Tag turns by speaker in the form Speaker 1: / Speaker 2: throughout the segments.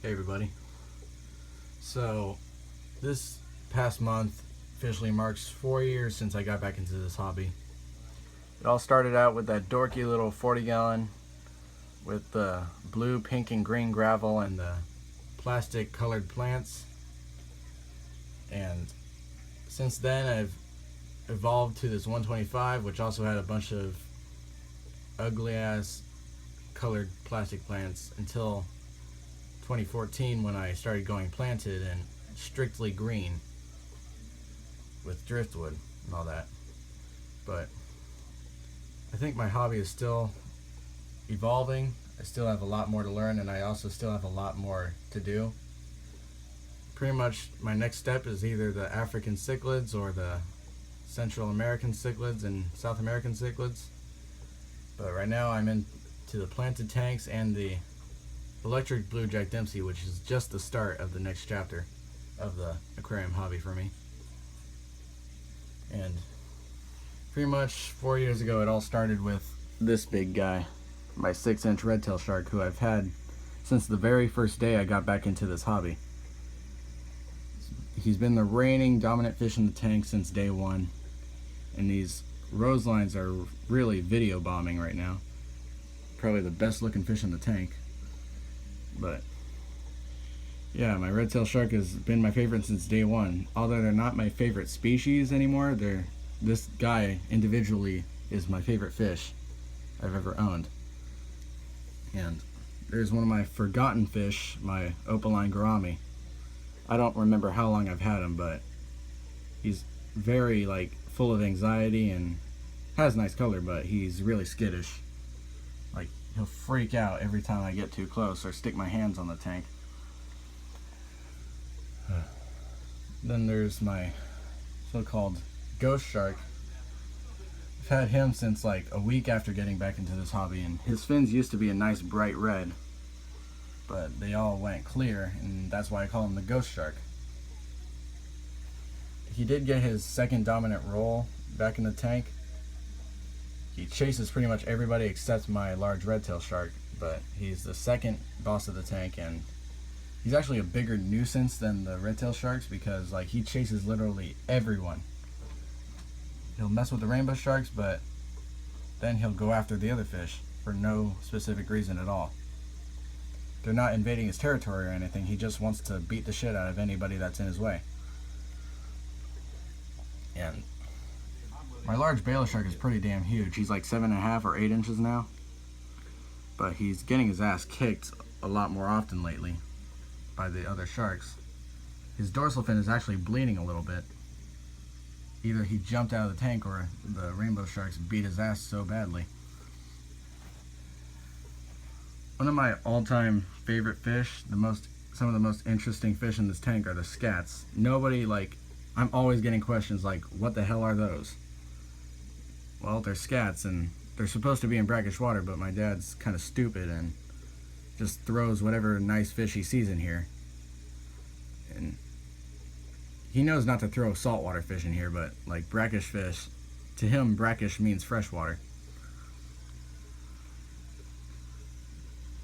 Speaker 1: Hey everybody. So this past month officially marks 4 years since I got back into this hobby. It all started out with that dorky little 40-gallon with the blue, pink, and green gravel and the plastic colored plants. And since then I've evolved to this 125, which also had a bunch of ugly ass colored plastic plants until 2014 when I started going planted and strictly green with driftwood and all that. But I think my hobby is still evolving. I still have a lot more to learn, and I also still have a lot more to do. Pretty much my next step is either the African cichlids or the Central American cichlids and South American cichlids. But right now I'm into the planted tanks and the electric blue Jack Dempsey, which is just the start of the next chapter of the aquarium hobby for me. And pretty much 4 years ago it all started with this big guy, my 6-inch redtail shark, who I've had since the very first day I got back into this hobby. He's been the reigning dominant fish in the tank since day one, and these Roselines are really video bombing right now. Probably the best looking fish in the tank. But yeah, my redtail shark has been my favorite since day one. Although they're not my favorite species anymore, this guy individually is my favorite fish I've ever owned. And there's one of my forgotten fish, my opaline gourami. I don't remember how long I've had him, but he's very full of anxiety and has nice color, but he's really skittish. He'll freak out every time I get too close or stick my hands on the tank. Then there's my so-called ghost shark. I've had him since a week after getting back into this hobby, and his fins used to be a nice bright red, but they all went clear, and that's why I call him the ghost shark. He did get his second dominant role back in the tank. He chases pretty much everybody except my large redtail shark, but he's the second boss of the tank, and he's actually a bigger nuisance than the redtail sharks because he chases literally everyone. He'll mess with the rainbow sharks, but then he'll go after the other fish for no specific reason at all. They're not invading his territory or anything, he just wants to beat the shit out of anybody that's in his way. And my large bala shark is pretty damn huge. He's 7.5 or 8 inches now. But he's getting his ass kicked a lot more often lately by the other sharks. His dorsal fin is actually bleeding a little bit. Either he jumped out of the tank or the rainbow sharks beat his ass so badly. One of my all-time favorite fish, some of the most interesting fish in this tank are the scats. I'm always getting questions what the hell are those? Well, they're scats, and they're supposed to be in brackish water, but my dad's kind of stupid and just throws whatever nice fish he sees in here. And he knows not to throw saltwater fish in here, but brackish fish, to him brackish means freshwater.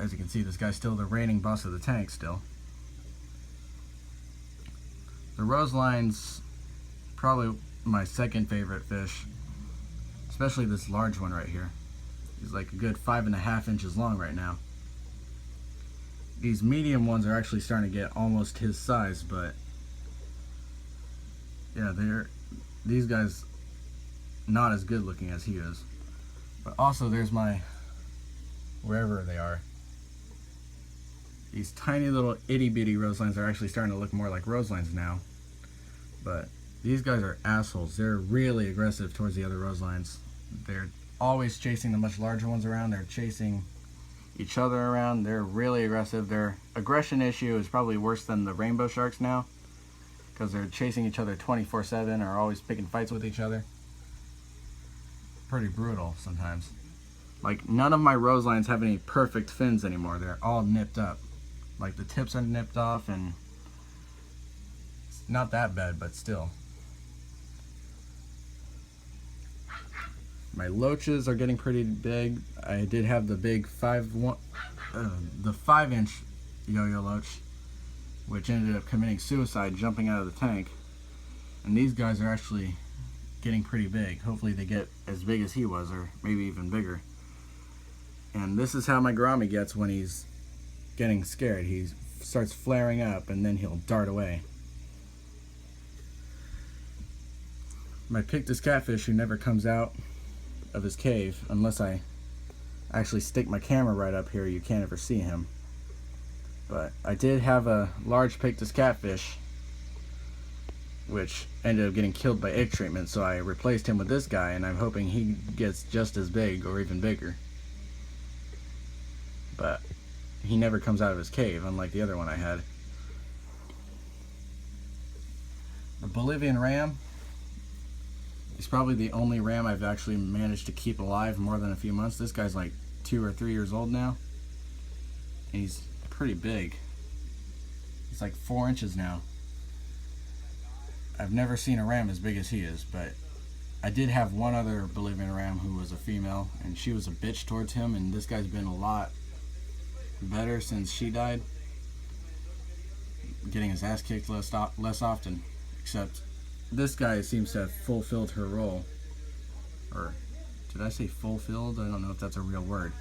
Speaker 1: As you can see, this guy's still the reigning boss of the tank still. The Roselines, probably my second favorite fish. Especially this large one right here. He's a good 5.5 inches long right now. These medium ones are actually starting to get almost his size, but yeah, these guys not as good looking as he is. But also there's my, wherever they are, these tiny little itty bitty Roselines are actually starting to look more like Roselines now. But these guys are assholes. They're really aggressive towards the other Roselines. They're always chasing the much larger ones around. They're chasing each other around. They're really aggressive. Their aggression issue is probably worse than the rainbow sharks now, because they're chasing each other 24/7 or always picking fights with each other. Pretty brutal sometimes. None of my Roselines have any perfect fins anymore. They're all nipped up. The tips are nipped off, and it's not that bad, but still. My loaches are getting pretty big. I did have the big the 5-inch yoyo loach, which ended up committing suicide jumping out of the tank. And these guys are actually getting pretty big. Hopefully they get as big as he was, or maybe even bigger. And this is how my gourami gets when he's getting scared. He starts flaring up and then he'll dart away. My pictus catfish, who never comes out of his cave unless I actually stick my camera right up here, you can't ever see him. But I did have a large pictus catfish which ended up getting killed by egg treatment, so I replaced him with this guy, and I'm hoping he gets just as big or even bigger. But he never comes out of his cave, unlike the other one I had. The Bolivian ram is probably the only ram I've actually managed to keep alive more than a few months. This guy's like 2 or 3 years old now, and he's pretty big. He's like 4 inches now. I've never seen a ram as big as he is, but I did have one other Bolivian ram who was a female, and she was a bitch towards him, and this guy's been a lot better since she died, getting his ass kicked less often, except this guy seems to have fulfilled her role. Or did I say fulfilled? I don't know if that's a real word,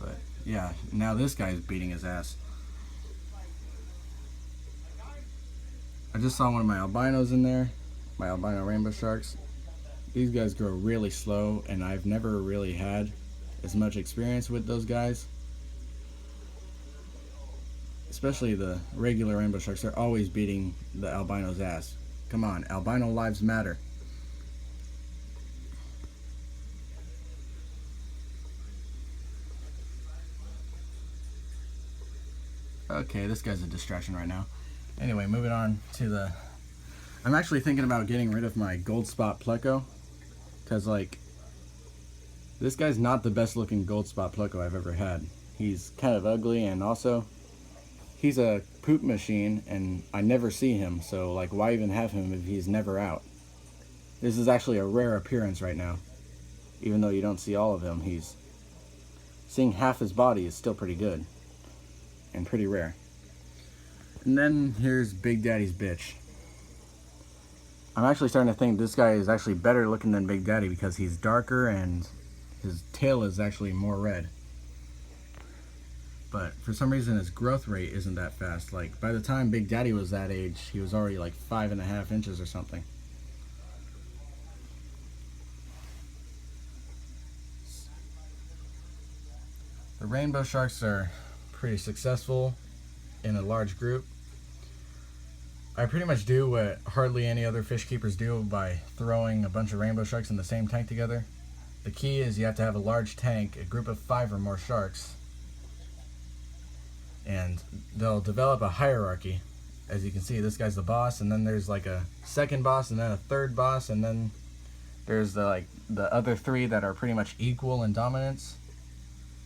Speaker 1: but yeah, now this guy's beating his ass. I just saw one of my albinos in there, my albino rainbow sharks. These guys grow really slow, and I've never really had as much experience with those guys. Especially the regular rainbow sharks, they're always beating the albino's ass. Come on, albino lives matter. Okay, this guy's a distraction right now. Anyway, moving on to the... I'm actually thinking about getting rid of my goldspot pleco, because like, this guy's not the best looking goldspot pleco I've ever had. He's kind of ugly, and also he's a poop machine, and I never see him, so like, why even have him if he's never out? This is actually a rare appearance right now. Even though you don't see all of him, seeing half his body is still pretty good and pretty rare. And then here's Big Daddy's bitch. I'm actually starting to think this guy is actually better looking than Big Daddy because he's darker and his tail is actually more red. But for some reason his growth rate isn't that fast. Like, by the time Big Daddy was that age, he was already like 5.5 inches or something. The rainbow sharks are pretty successful in a large group. I pretty much do what hardly any other fish keepers do by throwing a bunch of rainbow sharks in the same tank together. The key is you have to have a large tank, a group of 5 or more sharks, and they'll develop a hierarchy. As you can see, this guy's the boss, and then there's like a second boss, and then a third boss, and then there's the other 3 that are pretty much equal in dominance,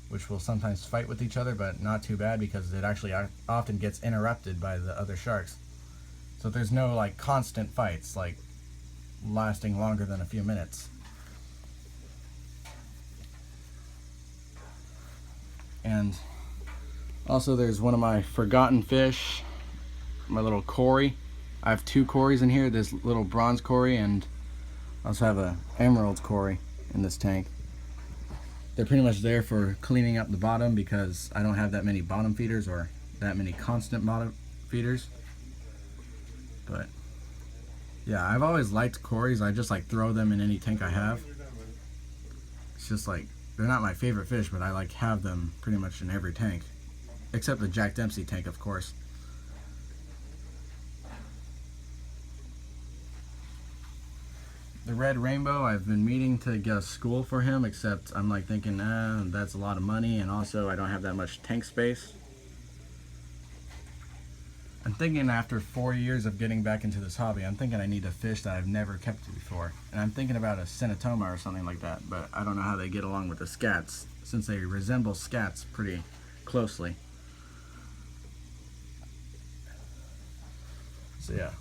Speaker 1: which will sometimes fight with each other, but not too bad because it actually often gets interrupted by the other sharks. So there's no like constant fights, like lasting longer than a few minutes. And also there's one of my forgotten fish, my little Cory. I have 2 Corys in here, this little bronze Cory, and I also have a emerald Cory in this tank. They're pretty much there for cleaning up the bottom because I don't have that many bottom feeders or that many constant bottom feeders. But yeah, I've always liked Corys. I just like throw them in any tank I have. It's just like, they're not my favorite fish, but I like have them pretty much in every tank. Except the Jack Dempsey tank, of course. The red rainbow, I've been meaning to get a school for him, except I'm like thinking, that's a lot of money, and also I don't have that much tank space. I'm thinking after 4 years of getting back into this hobby, I'm thinking I need a fish that I've never kept before. And I'm thinking about a cinetoma or something like that, but I don't know how they get along with the scats, since they resemble scats pretty closely. So yeah,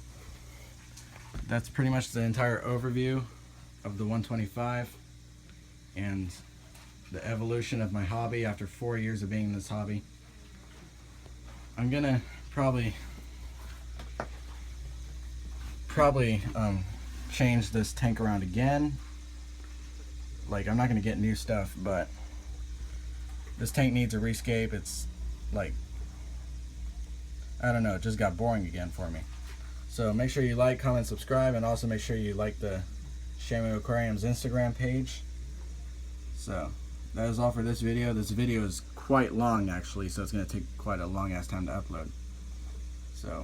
Speaker 1: that's pretty much the entire overview of the 125 and the evolution of my hobby after 4 years of being in this hobby. I'm gonna probably change this tank around again. Like, I'm not gonna get new stuff, but this tank needs a rescape. It's like, I don't know, it just got boring again for me. So make sure you like, comment, subscribe, and also make sure you like the Chamois Aquarium's Instagram page. So that is all for this video. This video is quite long actually, so it's going to take quite a long ass time to upload.